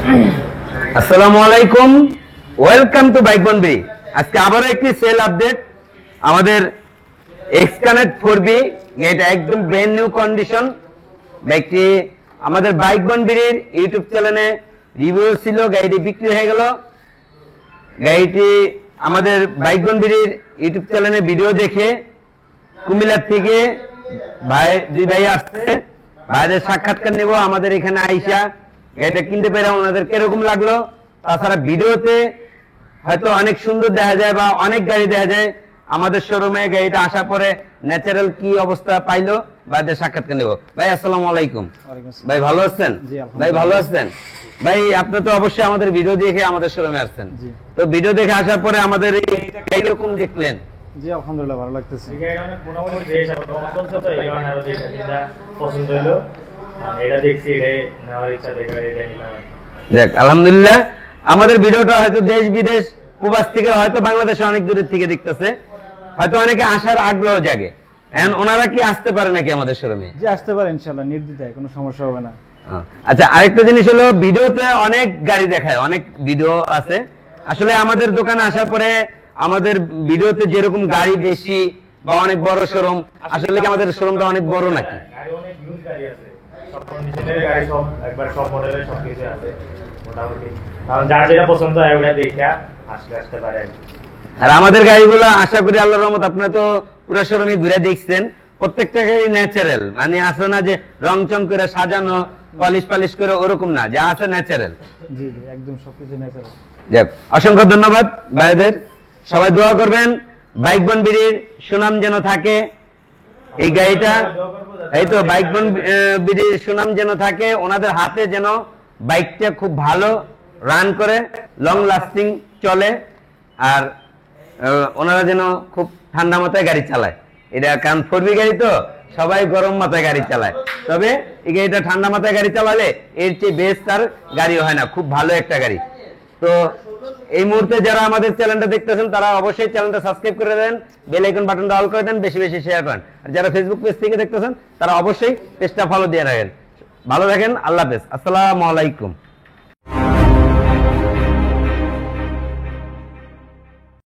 আসসালামু আলাইকুম, welcome to bike বনবি। আজকে আবারও একটি সেল আপডেট। আমাদের এক্সকানেক্ট 4B এটা একদম ব্র্যান্ড নিউ কন্ডিশন বাইকটি আমাদের বাইক বনবির ইউটিউব চ্যানেলে রিভিউ ছিল, গাড়িটি বিক্রি হয়ে গেল। গাড়িটি আমাদের বাইক বনবির ইউটিউব চ্যানেলে ভিডিও দেখে কুমিল্লা থেকে দুই ভাই আসছে, ভাইদের সাক্ষাৎকার নেব। আমাদের এখানে আইসা গাড়িটা কিনতে পেরে ওনাদের কিরকম লাগলো, তাছাড়া ভিডিওতে হয়তো অনেক সুন্দর দেখা যায় বা অনেক গাড়ি দেখা যায়, আমাদের শোরুমে গাড়িটা আসার পরে ন্যাচারাল কি অবস্থা পাইলো ভাইদের সাক্ষাৎকার নেব। ভাই আসসালামু আলাইকুম। ভাই ভালো আছেন? ভাই ভালো আছেন? ভাই আপনি তো অবশ্যই আমাদের ভিডিও দেখে আমাদের শোরুমে আসছেন, তো ভিডিও দেখে আসার পরে আমাদের এই রকম দেখলেন? জি আলহামদুলিল্লাহ ভালো লাগতেছে। দেখ আলহামদুলিল্লাহ, আমাদের ভিডিওটা হয়তো দেশ বিদেশ প্রবাস থেকে হয়তো বাংলাদেশে অনেক দূরের থেকে দেখতেছে, হয়তো অনেকে আসার আগ্রহ জাগে। এখন ওনারা কি আসতে পারে নাকি আমাদের শোরুমে? জি আসতে পারে ইনশাআল্লাহ, নির্দ্বিধায়, কোনো সমস্যা হবে না। আচ্ছা, আরেকটা জিনিস হলো, ভিডিওতে অনেক গাড়ি দেখায়, অনেক ভিডিও আছে। আসলে আমাদের দোকানে আসার পরে আমাদের ভিডিওতে যেরকম গাড়ি বেশি বা অনেক বড় শোরুম, আসলে কি আমাদের শোরুমটা অনেক বড় নাকি? গাড়ি অনেক ইউজ গাড়ি আছে, সব কন্ডিশনের গাড়ি, সব একবার সব মডেলের সব কিছু আছে মোটামুটি। কারণ যার যেটা পছন্দ হয় ওটা দেখে আসতে পারে। আর আমাদের গাড়িগুলো আশা করি আল্লাহর রহমত, আপনারা তো পুরো শোরুমে ঘুরে দেখছেন, প্রত্যেকটা গাড়ি ন্যাচারাল, মানে আছে না যে রং চং করে সাজানো পলিশ করে, ওরকম না, যা আছে ন্যাচারাল। জি জি একদম সবকিছু ন্যাচারাল। যাক, অসংখ্য ধন্যবাদ ভাইদের। সবাই দোয়া করবেন বাইক বনবির সুনাম যেন থাকে। এই গাড়িটা এই তো বাইক বনবির সুনাম যেন থাকে, ওনাদের হাতে যেন বাইকটা খুব ভালো রান করে, লং লাস্টিং চলে, আর ওনারা যেন খুব ঠান্ডা মাথায় গাড়ি চালায়। এটা কারণ 4B গাড়ি তো সবাই গরম মাথায় গাড়ি চালায়, তবে এই গাড়িটা ঠান্ডা মাথায় গাড়ি চালালে এর চেয়ে বেস্ট আর গাড়ি হয় না, খুব ভালো একটা গাড়ি। তো এই মুহূর্তে যারা আমাদের চ্যানেলটা দেখতেছেন তারা অবশ্যই চ্যানেলটা সাবস্ক্রাইব করে দেন, বেল আইকন বাটনটা অল করে দেন, বেশি বেশি শেয়ার করেন। আর যারা ফেসবুক পেজ থেকে দেখতেছেন তারা অবশ্যই পেজটা ফলো দিয়ে রাখেন। ভালো থাকেন, আল্লাহ হাফেজ, আসসালামু আলাইকুম।